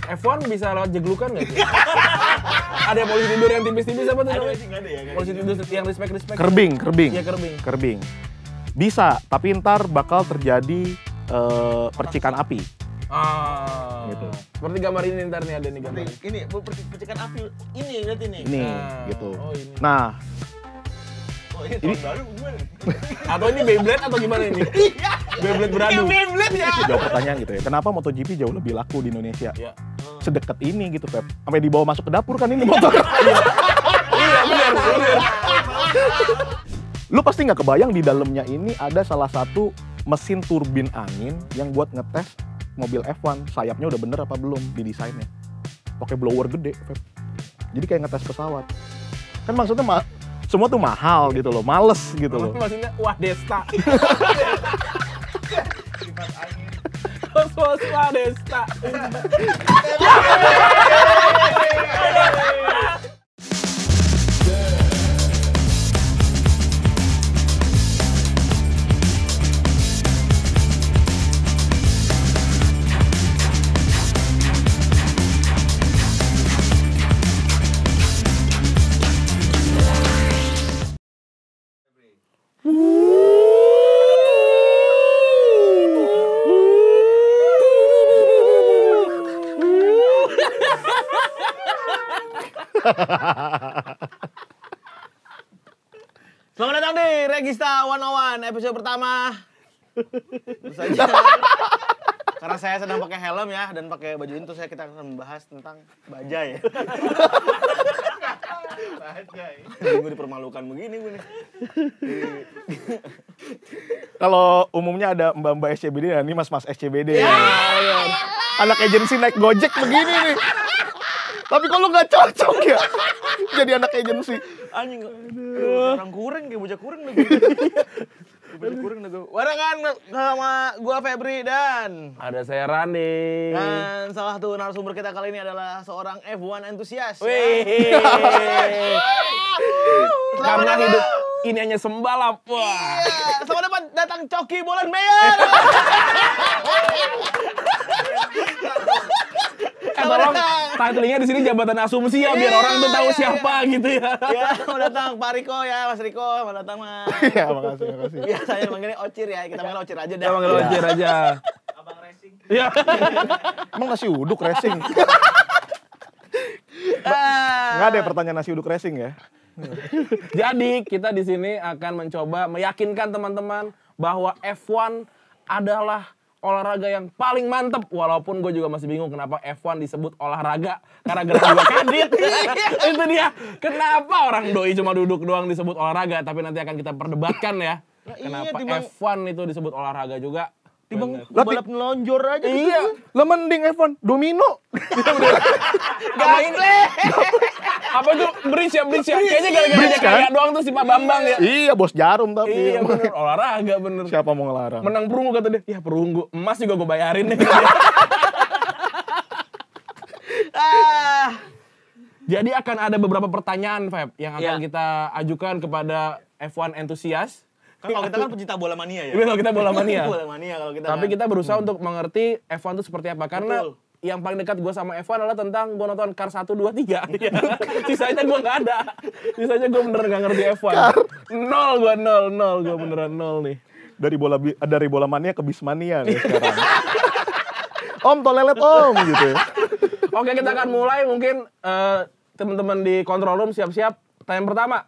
F1 bisa lewat jeglukan nggak sih? Ada polisi tidur yang tipis-tipis apa tuh? Ada sih, nggak ada ya? Polisi tidur yang respect. Kerbing. Iya, kerbing. Bisa, tapi ntar bakal terjadi percikan api. Gitu. Seperti gambar ini ntar nih ada nih gambar. Ini percikan api. Ini lihat ini. Ini, Nah, gitu. oh ini. Nah, Oh, ini tahun baru gimana? Atau ini Beyblade atau gimana ini? Beyblade beradu. Beyblade ya. jawab pertanyaan gitu ya. Kenapa MotoGP jauh lebih laku di Indonesia? Iya. Sedekat ini gitu, Pep. Sampai dibawa masuk ke dapur kan ini motor. Iya, benar. Lu pasti nggak kebayang di dalamnya ini ada salah satu mesin turbin angin yang buat ngetes mobil F1. Sayapnya udah bener apa belum di desainnya. Pakai blower gede, Pep. Jadi kayak ngetes pesawat. Kan maksudnya semua tuh mahal gitu loh, males gitu loh. Maksudnya wah Desta. Kosmos wah Desta. Selamat datang di Regista 101 episode pertama. Terus aja. Karena saya sedang pakai helm ya dan pakai baju ini, terus kita akan membahas tentang bajai. Bajai. Gue dipermalukan begini gue nih. Kalau umumnya ada mbak-mbak SCBD, nah ini mas-mas SCBD. Ya. Anak agensi naik Gojek begini nih. Tapi kok lu nggak cocok ya jadi anak agensi? Anjing, orang kuring kayak bocah kuring lagi. Bocah kuring lagi. Barengan sama gua Febri dan Ada saya Rani. dan salah satu narasumber kita kali ini adalah seorang F1 entusias. Wih. Karena datang. hidup ini hanya sembalap. Wah. Selamat datang Coki Bolan Mayer. Tolong titlenya di sini jabatan asumsi ya biar orang tuh tahu siapa gitu ya. Ya, selamat datang Pak Riko ya, Mas Riko, selamat datang Mas. Iya, makasih. Ya, saya manggilnya Ocir ya, kita manggil Ocir aja dah. Kita manggil Ocir aja. Abang racing. Iya. Emang nasi uduk racing? Nggak ada ya pertanyaan nasi uduk racing ya? Jadi kita di sini akan mencoba meyakinkan teman-teman bahwa F1 adalah olahraga yang paling mantep. Walaupun gue juga masih bingung kenapa F1 disebut olahraga karena gerak juga kadit. Itu dia. Kenapa orang doi cuma duduk doang disebut olahraga, tapi nanti akan kita perdebatkan ya. Kenapa F1 itu disebut olahraga juga. Timbang balap nelonjor aja gitu. Iya, lah mending F1 domino. Gameplay. Apa itu bridge ya? Kayaknya gara-gara dia kan? kayak doang tuh si Pak Bambang ya. Iya, bos jarum tapi. Iya bener, olahraga bener. Siapa mau ngelarang? Menang perunggu kata dia. Ya perunggu, emas juga gue bayarin deh. Jadi akan ada beberapa pertanyaan, Feb, yang akan kita ajukan kepada F1 entusias. Kan kalau kita kan pecinta bola mania ya. Kalau kita bola mania. Bola mania kalau kita. Tapi kan. kita berusaha untuk mengerti F1 itu seperti apa. Karena Betul. yang paling dekat gue sama F1 adalah tentang gue nonton Cars 1, 2, 3. Sisanya gue nggak ada. Sisanya gue beneran nggak ngerti F1. Nol gue beneran nol nih. Dari bola mania ke bismania nih sekarang. Om toilet om gitu ya. Oke, kita akan mulai. Mungkin teman-teman di control room siap-siap. Pertanyaan pertama,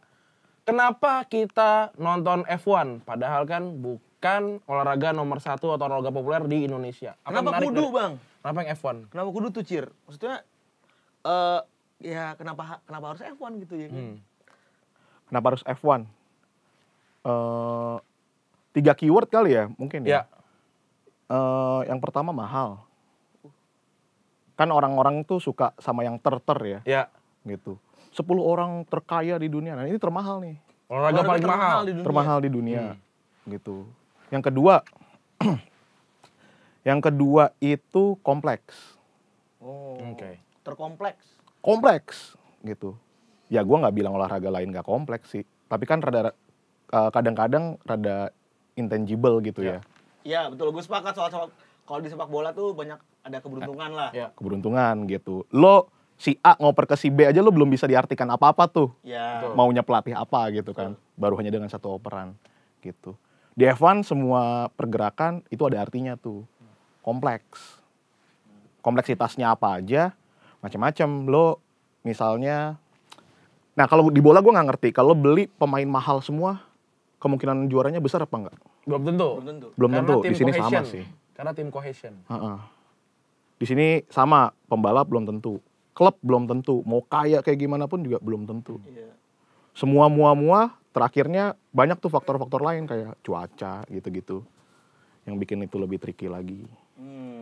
kenapa kita nonton F1? Padahal kan bukan olahraga nomor 1 atau olahraga populer di Indonesia. Apa Kenapa menarik kudu, dari- Bang? Kenapa yang F1? Kenapa kudu tuh, Cir? Maksudnya ya kenapa harus F1 gitu ya? Kenapa harus F1? 3 keyword kali ya mungkin ya. Yang pertama mahal. Kan orang-orang tuh suka sama yang ter ya. Ya. Gitu. 10 orang terkaya di dunia. Nah, ini termahal nih. Olahraga paling mahal. di dunia. Termahal di dunia. Gitu. Yang kedua itu kompleks. Oh. Oke. Terkompleks. Kompleks gitu. Ya gua nggak bilang olahraga lain nggak kompleks sih. Tapi kan kadang-kadang rada intangible gitu ya. Iya, betul. Gue sepakat soal kalau di sepak bola tuh banyak ada keberuntungan lah. Ya. Keberuntungan gitu. Lo si A ngoper ke si B aja lo belum bisa diartikan apa-apa tuh. Ya. Betul. Maunya pelatih apa gitu kan. Baru hanya dengan satu operan gitu. Di F1 semua pergerakan itu ada artinya tuh. Kompleks. Kompleksitasnya apa aja, macam-macam. Lo misalnya, nah kalau di bola gue nggak ngerti, kalau beli pemain mahal semua, kemungkinan juaranya besar apa enggak? Belum tentu. Belum tentu. Belum Karena tentu. tim Di sini sama cohesion. sih. Karena tim cohesion. Heeh. Di sini sama, pembalap belum tentu, klub belum tentu, mau kaya kayak gimana pun juga belum tentu. Iya. Semua mua-mua, terakhirnya banyak tuh faktor-faktor lain kayak cuaca gitu-gitu, yang bikin itu lebih tricky lagi.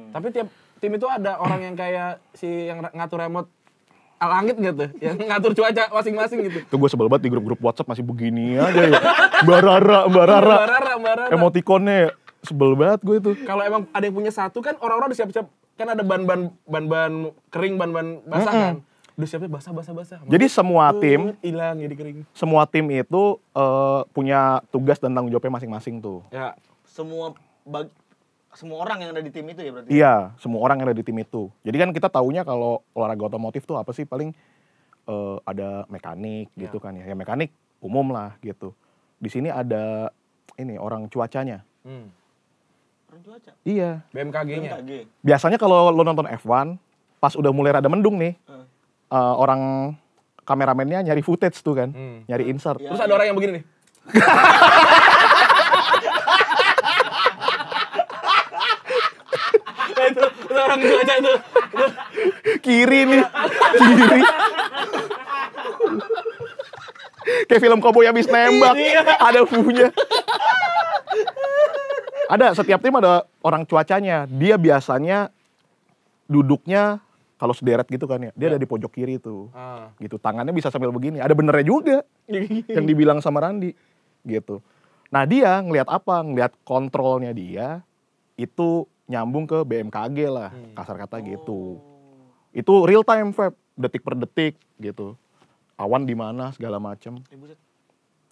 Tapi tiap tim itu ada orang yang kayak si yang ngatur remote langit gitu, yang ngatur cuaca masing-masing gitu. Itu gue sebel banget di grup-grup WhatsApp masih begini aja ya. Mbak Rara. Barara. Emotikonnya sebel banget gue itu. Kalau emang ada yang punya satu kan orang-orang udah siap-siap, kan ada ban-ban kering, ban-ban basah kan. Udah siap-siap basah. Jadi semua tim hilang jadi kering. itu punya tugas dan tanggung jawabnya masing-masing tuh. Ya. Semua orang yang ada di tim itu ya berarti. Iya, semua orang yang ada di tim itu. Jadi kan kita taunya kalau olahraga otomotif tuh apa sih, paling ada mekanik gitu kan ya. Ya mekanik umum lah gitu. Di sini ada ini orang cuacanya. Orang cuaca. Iya. BMKG-nya. BMKG. Biasanya kalau lo nonton F1, pas udah mulai rada mendung nih, orang kameramennya nyari footage tuh kan, nyari insert. Iya. Terus ada orang yang begini nih. Nah, itu orang cuaca itu. Kiri nih, kiri. Kayak film koboi habis nembak, ada funya. Ada, setiap tim ada orang cuacanya. Dia biasanya duduknya kalau sederet gitu kan ya, dia ada di pojok kiri tuh. Gitu, tangannya bisa sambil begini. Ada benernya juga yang dibilang sama Randi gitu. Nah dia ngelihat apa? Ngelihat kontrolnya dia itu nyambung ke BMKG lah, kasar kata gitu. Itu real time, Feb, detik per detik gitu. Awan di mana segala macem.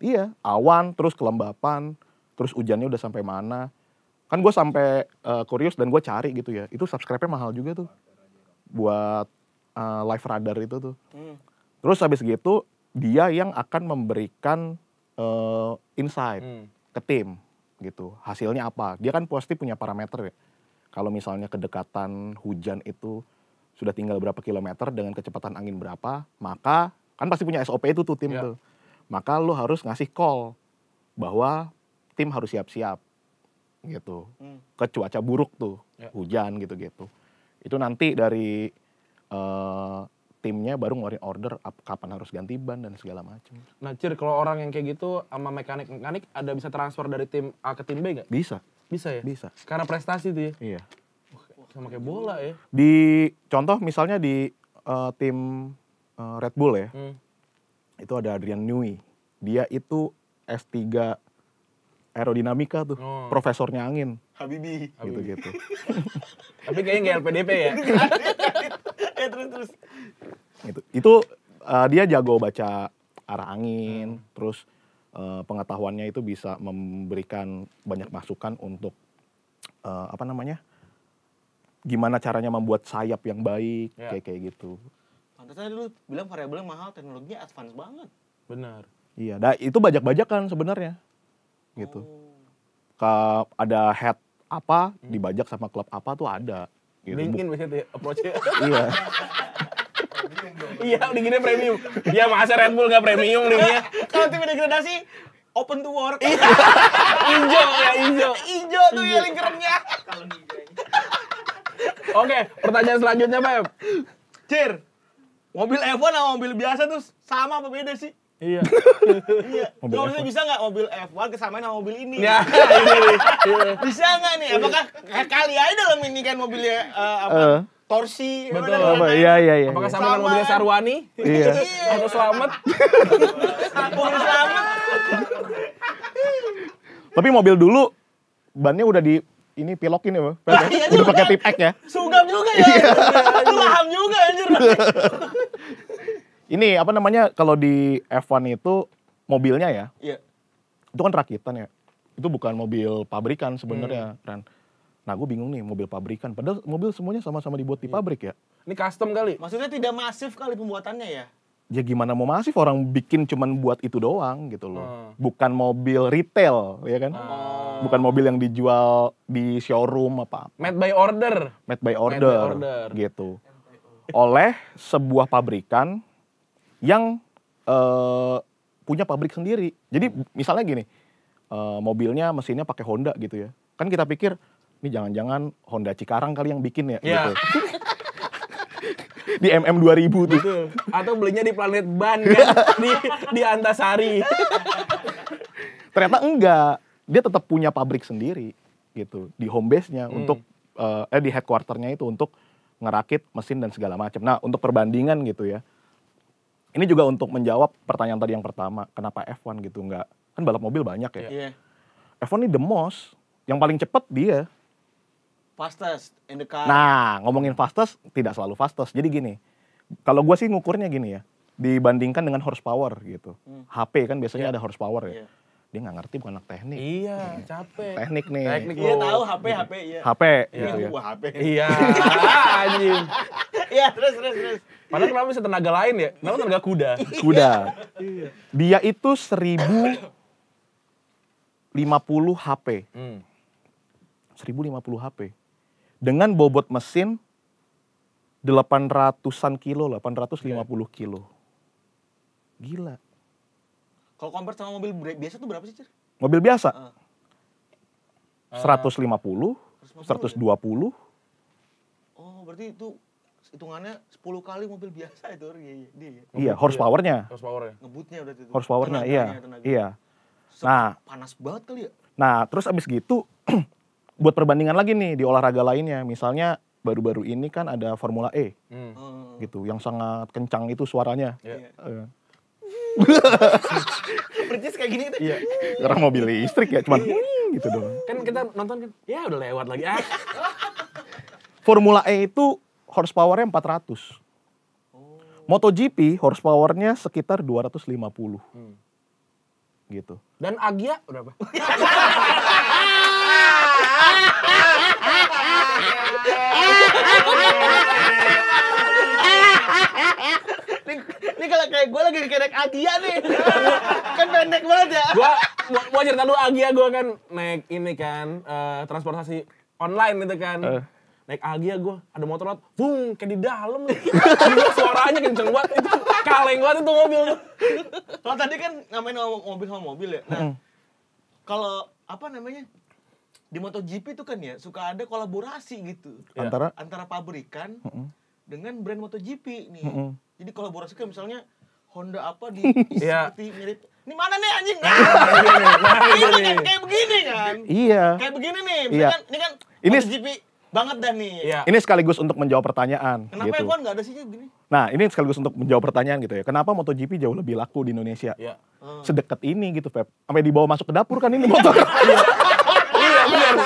Iya, awan, terus kelembapan, terus hujannya udah sampai mana. Kan gue sampai kurius dan gue cari gitu ya. Itu subscribe-nya mahal juga tuh buat live radar itu tuh. Terus habis gitu dia yang akan memberikan insight ke tim gitu. Hasilnya apa? Dia kan pasti punya parameter ya. Kalau misalnya kedekatan hujan itu sudah tinggal berapa kilometer dengan kecepatan angin berapa, maka kan pasti punya SOP itu tuh tim tuh. Maka lo harus ngasih call bahwa tim harus siap-siap gitu. Ke cuaca buruk tuh, hujan gitu-gitu. Itu nanti dari timnya baru ngeluarin order kapan harus ganti ban dan segala macam. Nah, Cir, kalau orang yang kayak gitu sama mekanik ada bisa transfer dari tim A ke tim B nggak? Bisa. Bisa ya? Bisa. Karena prestasi tuh ya? Iya. Sama kayak bola ya? Di contoh misalnya di tim Red Bull ya, itu ada Adrian Newey. Dia itu S3 aerodinamika tuh, profesornya angin. Habibi. Gitu-gitu. Tapi kayaknya nggak LPDP ya? Terus. Itu dia jago baca arah angin, terus pengetahuannya itu bisa memberikan banyak masukan untuk gimana caranya membuat sayap yang baik, kayak gitu. Pantasnya dulu bilang variabelnya mahal, teknologinya advance banget. Benar. Iya, itu bajak-bajakan sebenarnya, gitu. Ada head apa dibajak sama klub apa tuh ada. Gitu. Dingin biasanya tuh ya, approach-nya. Iya. Iya, dinginnya premium. Iya, masa Red Bull nggak premium dinginnya? Kalau tim degradasi, open to work. Ijo ya, ijo. Ijo tuh ya lingkarannya. Oke, pertanyaan selanjutnya, Beb. Cir, mobil F1 sama mobil biasa tuh sama apa beda sih? Iya. Mobil Kalau F1. bisa nggak mobil F1 kesamain sama mobil ini? Ya, ini nih. Bisa nggak nih? Apakah kali aja dalam ini kan mobilnya torsi? Betul. Iya. Apakah sama dengan mobilnya Sarwani? Iya. Atau Slamet? Mobil selamat. Tapi mobil dulu bannya udah di ini pilokin ya, Bang? Iya Udah juga. pakai tip X ya. Sugap juga ya. Lu paham juga anjir. Ini apa namanya, kalau di F1 itu mobilnya ya, Iya. itu kan rakitan ya. Itu bukan mobil pabrikan sebenarnya, Ran. Nah, gue bingung nih mobil pabrikan. Padahal mobil semuanya sama-sama dibuat di pabrik ya. Ini custom kali. Maksudnya tidak masif kali pembuatannya ya? Ya gimana mau masif orang bikin cuman buat itu doang gitu loh. Bukan mobil retail, ya kan? Bukan mobil yang dijual di showroom apa. Made by order. Made by order, gitu. Oleh sebuah pabrikan yang punya pabrik sendiri. Jadi misalnya gini, mobilnya mesinnya pakai Honda gitu ya. Kan kita pikir ini jangan-jangan Honda Cikarang kali yang bikin ya, gitu. Di MM 2000 tuh. Betul. Atau belinya di Planet Ban kan, di Antasari. Ternyata enggak. Dia tetap punya pabrik sendiri gitu di home base-nya untuk di headquarter-nya itu untuk ngerakit mesin dan segala macam. Nah, untuk perbandingan gitu ya. Ini juga untuk menjawab pertanyaan tadi yang pertama, kenapa F1 gitu enggak? Kan balap mobil banyak ya. Iya. F1 ini the most, yang paling cepat dia. Fastest in the car. Nah, ngomongin fastest, tidak selalu fastest. Jadi gini, kalau gue sih ngukurnya gini ya, dibandingkan dengan horsepower gitu. HP kan biasanya ada horsepower ya. Dia nggak ngerti, bukan anak teknik. Iya, capek. Teknik nih. Teknik Iya loh. tahu HP iya. HP gitu ya. Gua HP. Iya, anjing. Iya, terus. Padahal kenapa bisa tenaga lain ya? Kenapa tenaga kuda? Kuda. Dia itu 1050 HP. 1050 HP. Dengan bobot mesin 800-an kilo, 850 kilo. Gila. Kalau compare sama mobil biasa tuh berapa sih, Cir? Mobil biasa? 150, 120. Oh, berarti itu hitungannya 10 kali mobil biasa itu dia. Iya, horsepower-nya. Horsepower-nya. Ngebutnya berarti itu. Horsepower-nya, Tenaganya. iya. Nah, Panas banget kali ya? nah, terus abis gitu, buat perbandingan lagi nih di olahraga lainnya. Misalnya baru-baru ini kan ada Formula E, gitu, yang sangat kencang itu suaranya. Percis kayak gini tuh. Iya. Karena mobil listrik ya, cuman gitu doang. Kan kita nonton kan, ya udah lewat lagi. Formula E itu horsepower-nya 400. MotoGP horsepower-nya sekitar 250. Gitu. Dan Agya berapa? Ini kalau kayak gue lagi naik Agia nih. Kan pendek banget ya. Gua cerita dulu Agya, gua kan naik ini kan transportasi online gitu kan. Naik Agya gue, ada motor lewat, bung, kayak di dalam nih. Gila, suaranya kenceng banget, itu kaleng banget itu mobil. Kalau tadi kan ngamain mobil sama mobil ya. Nah, kalau apa namanya, di MotoGP itu kan ya, suka ada kolaborasi gitu. Antara pabrikan dengan brand MotoGP nih. Jadi kolaborasi kan misalnya Honda apa seperti mirip, ini mana nih anjing? Ini kan kayak begini kan. Iya. Kayak begini nih, ini kan MotoGP banget dah nih. Iya. Ini sekaligus untuk menjawab pertanyaan. Kenapa gitu. F1 nggak ada sih gini? Nah, ini sekaligus untuk menjawab pertanyaan gitu ya. Kenapa MotoGP jauh lebih laku di Indonesia? Iya. Sedekat ini gitu, Pep. Sampai dibawa masuk ke dapur kan ini motor. Iya, benar.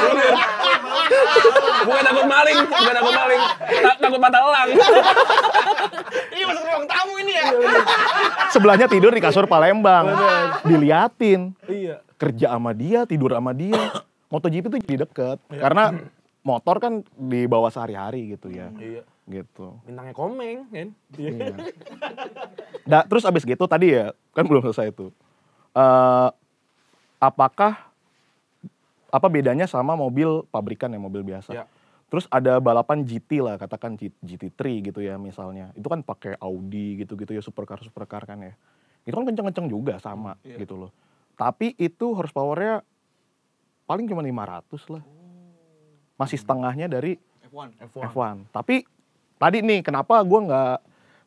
Bukan takut maling. Takut mata elang. Ini masuk ruang tamu ini ya. Sebelahnya tidur di kasur Palembang. Diliatin. Iya. Kerja sama dia, tidur sama dia. MotoGP tuh jadi deket. Karena motor kan dibawa sehari-hari gitu ya. Iya. Gitu. Bintangnya Komeng kan. Iya. Terus abis gitu tadi ya, kan belum selesai itu. Apa bedanya sama mobil pabrikan ya, mobil biasa? Ya. Terus ada balapan GT lah, katakan GT3 gitu ya misalnya. Itu kan pakai Audi gitu-gitu ya, supercar kan ya. Itu kan kenceng-kenceng juga sama gitu loh. Tapi itu horsepower-nya paling cuma 500 lah. Masih setengahnya dari F1. Tapi tadi nih kenapa gue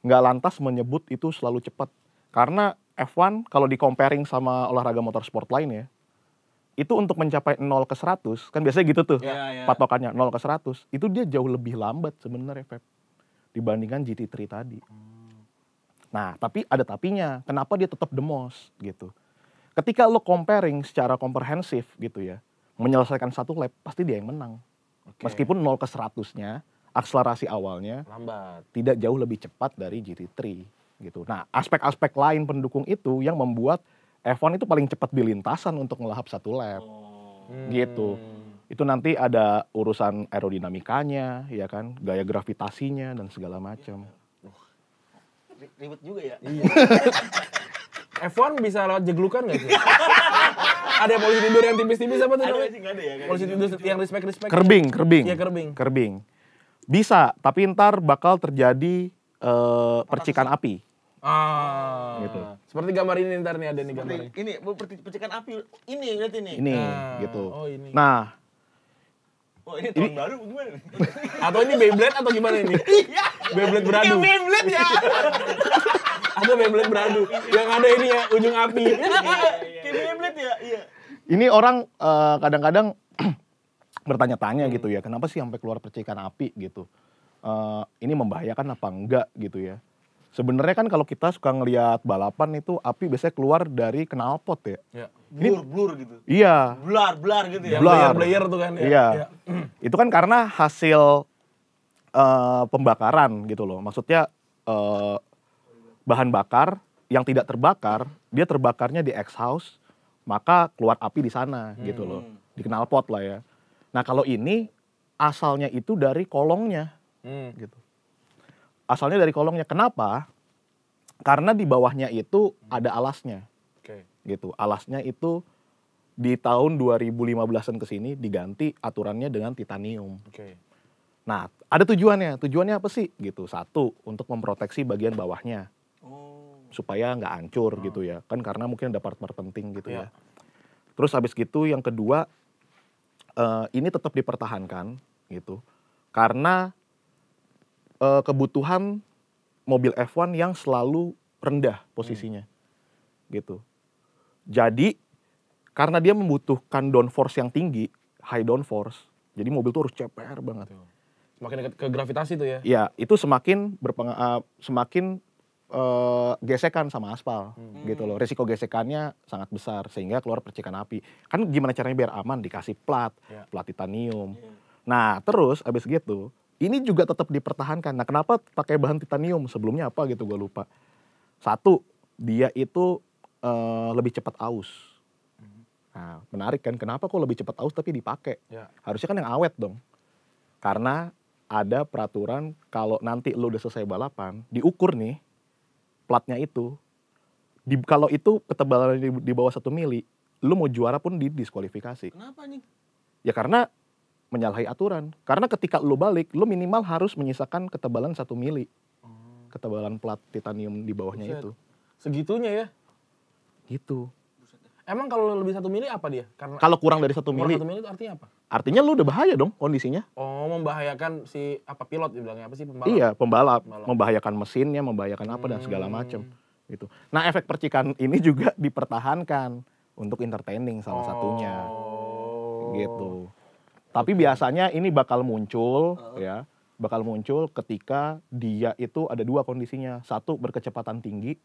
nggak lantas menyebut itu selalu cepat? Karena F1 kalau di comparing sama olahraga motorsport lain ya, itu untuk mencapai 0 ke 100, kan biasanya gitu tuh patokannya 0 ke 100, itu dia jauh lebih lambat sebenarnya Pep, dibandingkan GT3 tadi. Nah, tapi ada tapinya, kenapa dia tetap the most gitu. Ketika lo comparing secara komprehensif gitu ya, menyelesaikan satu lap, pasti dia yang menang. Meskipun 0 ke 100-nya, akselerasi awalnya lambat, tidak jauh lebih cepat dari GT3 gitu. Nah, aspek-aspek lain pendukung itu yang membuat F1 itu paling cepat di lintasan untuk ngelahap satu lap. Gitu. Itu nanti ada urusan aerodinamikanya, ya kan, gaya gravitasinya dan segala macam. Ribet juga ya. Iya. F1 bisa lewat jeglukan nggak sih? Ada polisi tidur yang tipis-tipis apa tuh? Ada sih nggak ada ya? Polisi tidur yang respect. Kerbing. Iya, kerbing. Bisa, tapi ntar bakal terjadi percikan api. Gitu. Seperti gambar ini ntar nih ada nih gambar. Ini percikan api. Ini lihat ini. Ini, gitu. Oh, ini. Nah, oh ini tahun baru gimana nih? Atau ini Beyblade atau gimana ini? Iya. Beyblade beradu. Iya Beyblade ya. Atau Beyblade beradu yang ada ini ya ujung api. Kayak Beyblade ya. Iya. ini orang kadang-kadang bertanya-tanya gitu ya, kenapa sih sampai keluar percikan api gitu? Ini membahayakan apa enggak gitu ya? Sebenarnya kan kalau kita suka ngelihat balapan itu api biasanya keluar dari knalpot ya. Ya. Blur gitu. Iya. Blar gitu ya. Blayer tuh kan. Iya. Itu kan karena hasil pembakaran gitu loh. Maksudnya bahan bakar yang tidak terbakar, dia terbakarnya di exhaust, maka keluar api di sana gitu loh. Di knalpot lah ya. Nah kalau ini asalnya itu dari kolongnya gitu. Asalnya dari kolongnya. Kenapa? Karena di bawahnya itu ada alasnya. Gitu. Alasnya itu di tahun 2015-an ke sini diganti aturannya dengan titanium. Nah, ada tujuannya. Tujuannya apa sih? Gitu. Satu, untuk memproteksi bagian bawahnya. Supaya nggak hancur gitu ya. Kan karena mungkin ada part-part penting gitu ya. Terus habis gitu yang kedua, ini tetap dipertahankan gitu. Karena kebutuhan mobil F1 yang selalu rendah posisinya. Gitu. Jadi karena dia membutuhkan downforce yang tinggi, high downforce. Jadi mobil tuh harus CPR banget. Semakin dekat ke gravitasi tuh ya. Iya, itu semakin gesekan sama aspal gitu loh. Risiko gesekannya sangat besar sehingga keluar percikan api. Kan gimana caranya biar aman? Dikasih plat titanium. Nah, terus abis gitu, ini juga tetap dipertahankan. Nah, kenapa pakai bahan titanium? Sebelumnya apa gitu gue lupa. Satu, dia itu lebih cepat aus. Nah, menarik kan? Kenapa kok lebih cepat aus tapi dipakai? Harusnya kan yang awet dong. Karena ada peraturan kalau nanti lu udah selesai balapan, diukur nih platnya itu. Kalau itu ketebalan di bawah 1 mili, lu mau juara pun didiskualifikasi. Kenapa nih? Ya karena menyalahi aturan. Karena ketika lu balik, lu minimal harus menyisakan ketebalan 1 mili. Ketebalan plat titanium di bawahnya itu. Segitunya ya? Gitu. Emang kalau lebih 1 mili apa dia? Karena kalau kurang dari 1 mili. Kurang 1 mili itu artinya apa? Artinya lu udah bahaya dong kondisinya. Oh, membahayakan si pilot dibilangnya apa sih, pembalap? Iya, pembalap. Membahayakan mesinnya, membahayakan apa dan segala macam. Gitu. Nah, efek percikan ini juga dipertahankan untuk entertaining salah satunya. Gitu. Tapi biasanya ini bakal muncul ya, bakal muncul ketika dia itu ada 2 kondisinya. Satu, berkecepatan tinggi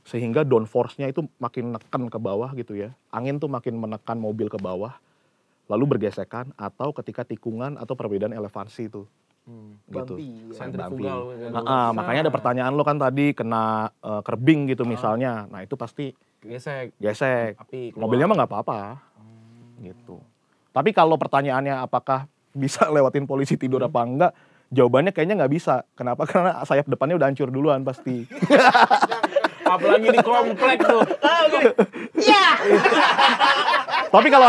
sehingga downforce-nya itu makin neken ke bawah gitu ya. Angin tuh makin menekan mobil ke bawah lalu bergesekan, atau ketika tikungan atau perbedaan elevasi itu. Gitu. Sentrifugal. Makanya ada pertanyaan lo kan tadi kena kerbing gitu misalnya. Nah, itu pasti gesek. Api keluar. Mobilnya mah nggak apa-apa. Gitu. Tapi kalau pertanyaannya apakah bisa lewatin polisi tidur apa enggak? Jawabannya kayaknya nggak bisa. Kenapa? Karena sayap depannya udah hancur duluan pasti. Apalagi di komplek tuh. Iya. Tapi kalau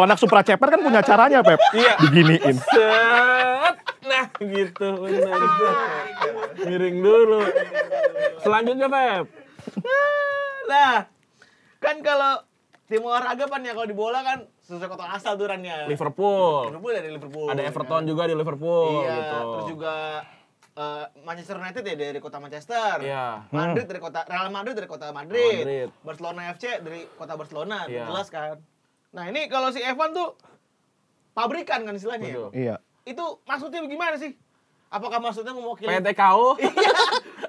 anak Supra Ceper kan punya caranya, Pep. Iya. Diginiin. Set. Nah, gitu. Benar. Miring dulu. Selanjutnya, Pep. Nah, kan kalau tim olahraga kan ya, kalau di bola kan sesuai kota asal durannya. Liverpool. Liverpool dari Liverpool. Ada Everton juga di Liverpool. Iya, gitu. terus juga Manchester United ya dari kota Manchester. Iya. Madrid dari kota Real Madrid dari kota Madrid. Barcelona FC dari kota Barcelona. Iya. Jelas kan. Nah, ini kalau si F1 tuh pabrikan kan istilahnya. Betul. Iya. Itu maksudnya bagaimana sih? Apakah maksudnya mewakili PTKO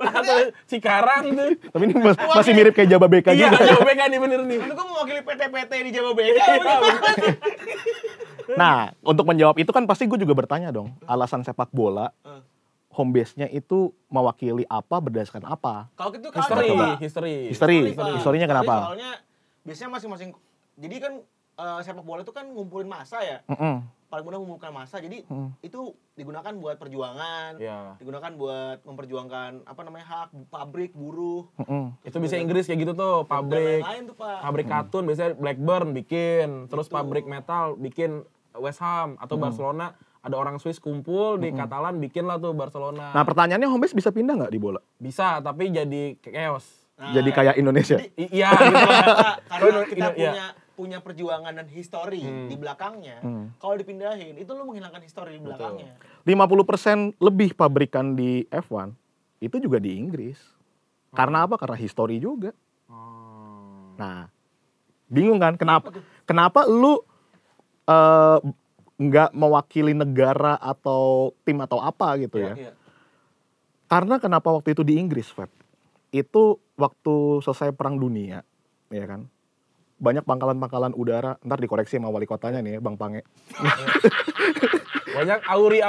atau Cikarang tuh. Tapi ini masih mirip kayak Jababeka Iya, juga. Jababeka nih bener nih. Itu kan mewakili PT-PT di Jababeka. Nah, untuk menjawab itu kan pasti gue juga bertanya dong. Alasan sepak bola, home base-nya itu mewakili apa, berdasarkan apa? Kalau gitu History. Historinya kenapa? Soalnya biasanya masing-masing, jadi kan sepak bola itu kan ngumpulin massa ya. Paling mudah mengumpulkan massa. Jadi itu digunakan buat perjuangan, digunakan buat memperjuangkan hak pabrik, buruh. Itu bisa Inggris kayak gitu tuh, pabrik. Lain tuh, Pak. Pabrik katun biasanya Blackburn bikin, terus pabrik metal bikin West Ham atau Barcelona. Ada orang Swiss kumpul di Katalan bikin lah tuh Barcelona. Nah pertanyaannya home base bisa pindah nggak di bola? Bisa, tapi jadi chaos. Jadi kayak Indonesia? Iya gitu lah. Karena kita punya perjuangan dan histori di belakangnya. Kalau dipindahin, itu lu menghilangkan histori di belakangnya. 50% lebih pabrikan di F1 itu juga di Inggris. Karena apa? Karena histori juga. Nah, bingung kan? Kenapa lu nggak mewakili negara atau tim atau apa gitu ya? Karena kenapa waktu itu di Inggris, Feb? Itu waktu selesai Perang Dunia, ya kan? Banyak pangkalan-pangkalan udara, ntar dikoreksi sama wali kotanya nih ya, Bang Pange. Banyak Auri.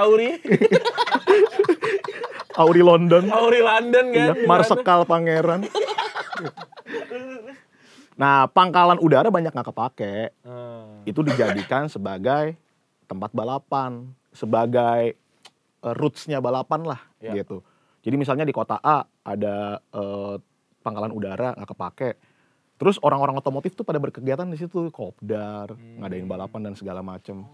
Auri London. Auri London kan? Iya, Marsekal Pangeran. Nah, pangkalan udara banyak nggak kepake. Itu dijadikan sebagai tempat balapan, sebagai roots-nya balapan lah, gitu. Jadi misalnya di kota A ada pangkalan udara nggak kepake, terus orang-orang otomotif tuh pada berkegiatan di situ, kopdar, ngadain balapan dan segala macem.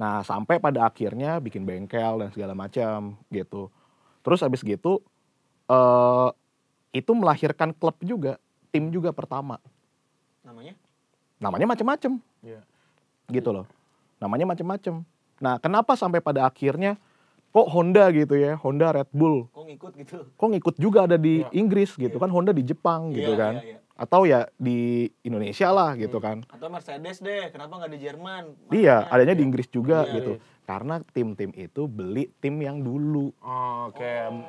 Nah sampai pada akhirnya bikin bengkel dan segala macam, gitu. Terus abis gitu itu melahirkan klub juga, tim juga pertama. Namanya macem-macem, gitu loh. Namanya macem-macem. Nah kenapa sampai pada akhirnya kok Honda gitu ya, Honda Red Bull. Kok ngikut juga ada di Inggris gitu kan, Honda di Jepang gitu kan. Atau ya di Indonesia lah gitu kan. Atau Mercedes deh, kenapa nggak di Jerman? Iya, adanya di Inggris juga gitu. Karena tim-tim itu beli tim yang dulu.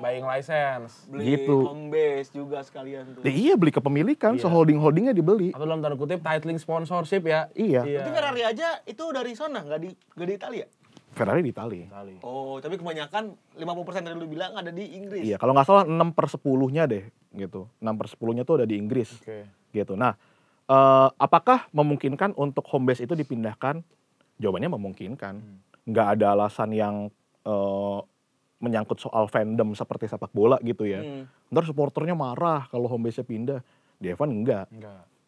Buying license. Beli gitu. home base juga sekalian tuh. Iya, beli kepemilikan, seholding-holdingnya dibeli. Atau dalam tanda kutip titling sponsorship ya. Iya. Berarti Ferrari aja itu dari sana, nggak di Italia? Ferrari di Itali. Oh, tapi kebanyakan 50% dari lu bilang ada di Inggris. Iya, kalau nggak salah 6/10-nya deh, gitu. 6/10-nya tuh ada di Inggris, gitu. Nah, apakah memungkinkan untuk home base itu dipindahkan? Jawabannya memungkinkan. Nggak ada alasan yang menyangkut soal fandom seperti sepak bola gitu ya. Ntar supporternya marah kalau home base-nya pindah. Di F1 enggak.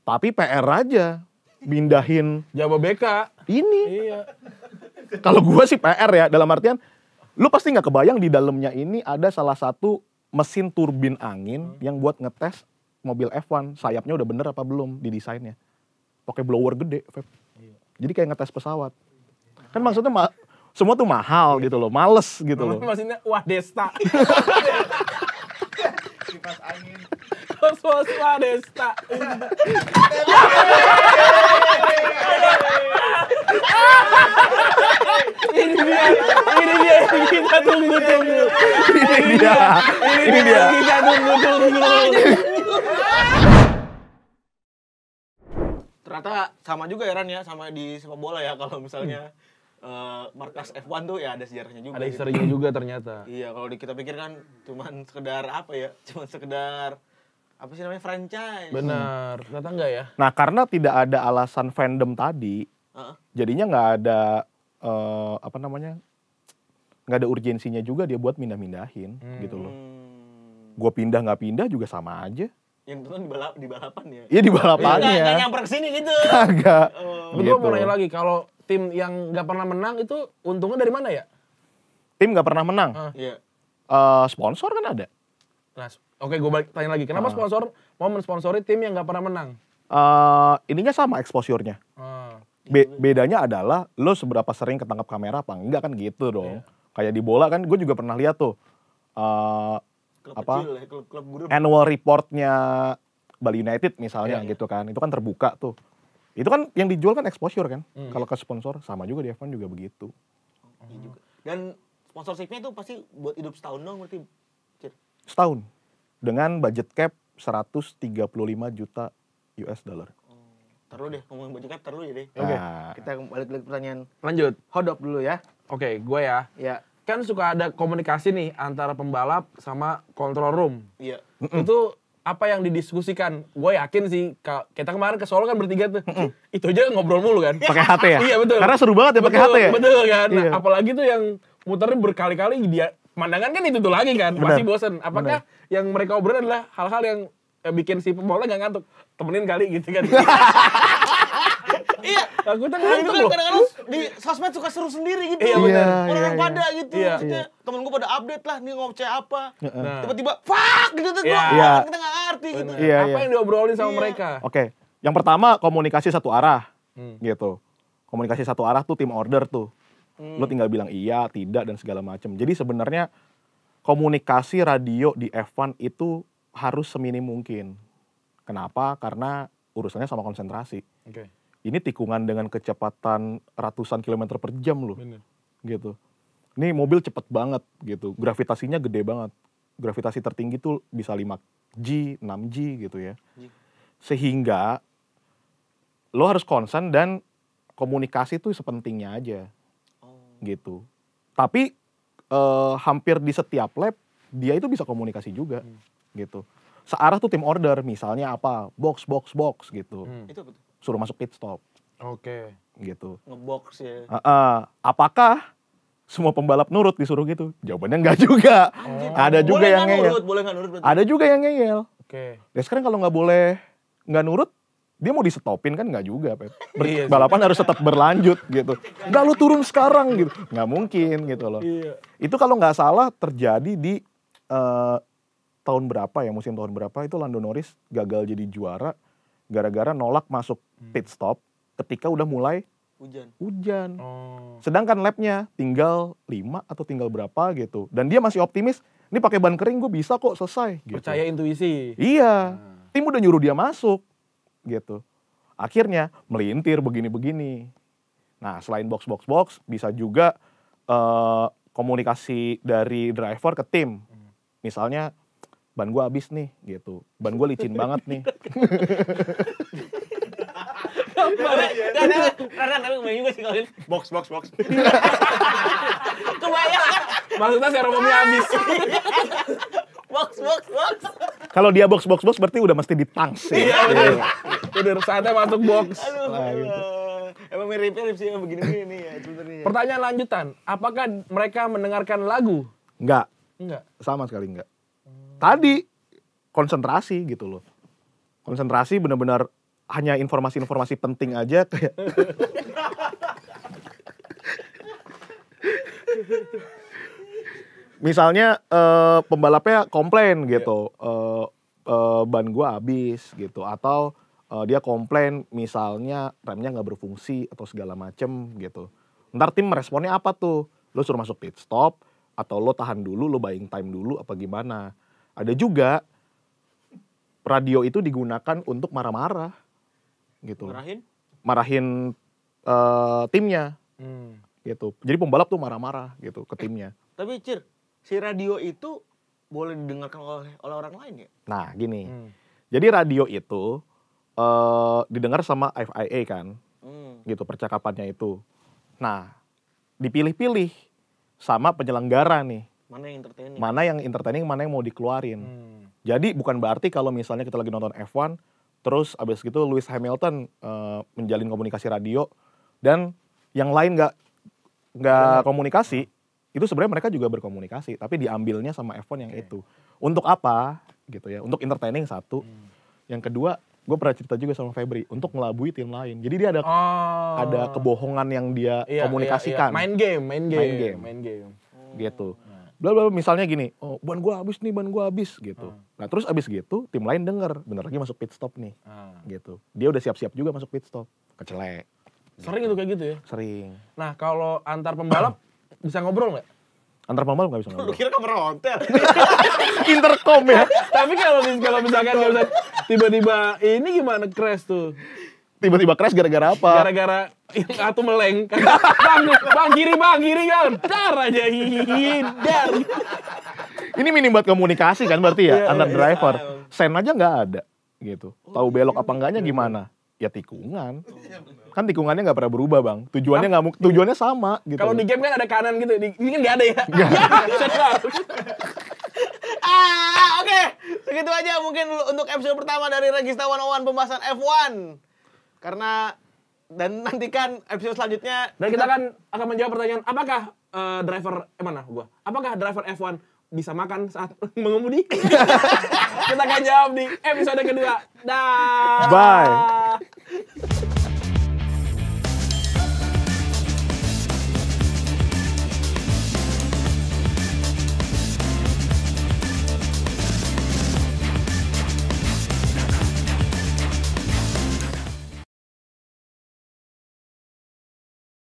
Tapi PR aja, pindahin Jababeka. Ini. Iya. Kalau gue sih PR ya, dalam artian lu pasti nggak kebayang di dalamnya ini ada salah satu mesin turbin angin yang buat ngetes mobil F1 sayapnya udah bener apa belum di desainnya. Pakai blower gede, Feb. Jadi kayak ngetes pesawat. Kan maksudnya semua tuh mahal gitu loh, males gitu loh. Maksudnya wah Desta. Kipas angin. Wah Desta. Ini dia yang kita tunggu. Ini dia. Kita tunggu. Ternyata sama juga ya Ran ya, sama di sepak bola ya, kalau misalnya markas F1 tuh ya ada sejarahnya juga. Ada historinya juga ternyata. Iya, kalau kita pikir kan cuman sekedar apa ya? Cuman sekedar apa sih namanya, franchise. Benar, ternyata enggak ya. Nah, karena tidak ada alasan fandom tadi, jadinya nggak ada nggak ada urgensinya juga dia buat mindah-mindahin gitu loh. Gue pindah nggak pindah juga sama aja. Yang itu di balapan ya? Iya di balapannya. Nggak nyamper ke sini gitu. Kagak. Gue mau nanya lagi, kalau tim yang nggak pernah menang itu untungnya dari mana ya? Tim nggak pernah menang? Iya. Sponsor kan ada. Nah, oke, gue balik tanya lagi. Kenapa sponsor mau mensponsori tim yang nggak pernah menang? Ininya sama exposure-nya. Bedanya adalah lo seberapa sering ketangkap kamera apa enggak kan gitu dong. Kayak di bola kan gue juga pernah lihat tuh klub grup. Annual report-nya Bali United misalnya gitu kan. Itu kan terbuka tuh. Itu kan yang dijual kan exposure kan. Kalau ke sponsor sama juga di F1 juga begitu. Iya juga. Dan sponsorship-nya itu pasti buat hidup setahun dong berarti. Setahun. Dengan budget cap 135 juta US dollar. Terus deh, ngomongin budget cap terus ya deh. Oke. Kita balik lagi pertanyaan. Lanjut. Hodop dulu ya. Oke, gue ya. Iya. Kan suka ada komunikasi nih antara pembalap sama control room. Iya. Itu apa yang didiskusikan? Gue yakin sih, kita kemarin ke Solo kan bertiga tuh, itu aja ngobrol mulu kan. Pakai HT ya? Iya betul. Karena seru banget ya pakai HT ya? Betul kan. Nah, Iya. apalagi tuh yang muternya berkali-kali, dia pemandangan kan itu tuh lagi kan, pasti bosen. Apakah yang mereka obrolin adalah hal-hal yang bikin si pembalap nggak ngantuk? Temenin kali gitu kan. Iya. Aku tuh Itu ngantuk kan loh. kadang-kadang di sosmed suka seru sendiri gitu. Iya, benar. Orang-orang Iya, pada gitu. Iya. Maksudnya temen gue pada update lah, nih ngoceh apa. Nah. Tiba-tiba, fuck gitu tuh. Iya. Kita nggak ngerti gitu. Bener. Iya, Apa iya. yang diobrolin sama Iya. mereka? Oke, yang pertama komunikasi satu arah, gitu. Komunikasi satu arah tuh tim order tuh. Lo tinggal bilang iya, tidak, dan segala macem. Jadi sebenarnya komunikasi radio di F1 itu harus seminim mungkin. Kenapa? Karena urusannya sama konsentrasi. Oke. Ini tikungan dengan kecepatan ratusan kilometer per jam loh, Bener. gitu. Ini mobil cepet banget, gitu. Gravitasinya gede banget. Gravitasi tertinggi tuh bisa 5G, 6G gitu ya. Sehingga lo harus konsen dan komunikasi tuh sepentingnya aja, gitu. Tapi hampir di setiap lap dia itu bisa komunikasi juga, gitu. Searah tuh tim order, misalnya apa, box gitu. Itu betul. Suruh masuk pit stop, Oke. gitu. Ngebox ya. Apakah semua pembalap nurut disuruh gitu? Jawabannya enggak juga. Ada juga Boleh yang nggak ngeyel. nurut, boleh nggak nurut berarti. Ada juga yang ngeyel. Oke. Ya sekarang kalau nggak nurut, dia mau disetopin kan nggak juga, Pep. Iya sih. Balapan harus tetap berlanjut gitu. Nggak, lu turun sekarang gitu. Nggak mungkin gitu loh. Iya. Itu kalau nggak salah terjadi di tahun berapa ya, musim tahun berapa itu Lando Norris gagal jadi juara gara-gara nolak masuk pit stop ketika udah mulai hujan. Oh. Sedangkan lapnya tinggal 5 atau tinggal berapa gitu. Dan dia masih optimis, ini pakai ban kering gue bisa kok selesai. Gitu. Percaya intuisi. Iya, tim udah nyuruh dia masuk, gitu. Akhirnya melintir begini-begini. Nah, selain box, bisa juga komunikasi dari driver ke tim. Misalnya, ban gue habis nih, gitu. Ban gue licin banget nih. Karena tapi kebayang juga sih kalau ini box. Kebayang kan? Maksudnya serumumnya habis. Box. Kalau dia box berarti udah mesti ditangs ya. Iya bener. Udah saatnya masuk box. Aduh, Nah, gitu. Emang mirip-mirip sih emang begini-begini nih ya sebenarnya. Pertanyaan lanjutan, apakah mereka mendengarkan lagu? Enggak, Enggak. sama sekali enggak. Tadi konsentrasi gitu loh. Konsentrasi benar-benar hanya informasi-informasi penting aja kayak misalnya pembalapnya komplain gitu, ban gua habis gitu, atau dia komplain misalnya remnya nggak berfungsi atau segala macem gitu. Ntar tim meresponnya apa tuh? Lo suruh masuk pit stop atau lo tahan dulu, lo buying time dulu apa gimana? Ada juga radio itu digunakan untuk marah-marah gitu. Marahin timnya gitu. Jadi pembalap tuh marah-marah gitu ke timnya. Tapi Cir, si radio itu boleh didengarkan oleh orang lain ya? Nah gini, jadi radio itu didengar sama FIA kan, gitu percakapannya itu. Nah dipilih-pilih sama penyelenggara nih. Mana yang entertaining? Mana yang entertaining, mana yang mau dikeluarin. Jadi bukan berarti kalau misalnya kita lagi nonton F1, terus abis gitu Lewis Hamilton menjalin komunikasi radio dan yang lain nggak komunikasi, itu sebenarnya mereka juga berkomunikasi, tapi diambilnya sama F1 yang itu. Untuk apa? Gitu ya. Untuk entertaining satu. Yang kedua, gue pernah cerita juga sama Febri untuk ngelabui tim lain. Jadi dia ada kebohongan yang dia komunikasikan. Main game. Gitu. Bla misalnya gini, oh ban gua habis gitu. Nah terus abis gitu tim lain denger, bentar lagi masuk pit stop nih, gitu. Dia udah siap-siap juga masuk pit stop, kecelek. Sering itu kayak gitu ya? Sering. Nah kalau antar pembalap bisa ngobrol nggak? Antar pembalap nggak bisa Lu ngobrol. kira kamar hotel? Intercom ya. Tapi kalau misalkan nggak bisa tiba-tiba ini gimana crash tuh? Tiba-tiba crash gara-gara apa? Gara-gara atau meleng. Bang kiri kan. Dar aja hindar. Ini minim buat komunikasi kan berarti ya Iya, antar iya. driver. Sen aja nggak ada gitu. Tahu belok apa enggaknya gimana? Ya tikungan. Kan tikungannya nggak pernah berubah bang. Tujuannya sama gitu. Kalau di game kan ada kanan gitu. Ini kan nggak ada ya. Oke. Segitu aja mungkin untuk episode pertama dari Regista 101 pembahasan F1. Karena dan nantikan episode selanjutnya. Dan kita akan menjawab pertanyaan, apakah Apakah driver F1 bisa makan saat mengemudi? Kita akan jawab di episode kedua. Dah. Bye.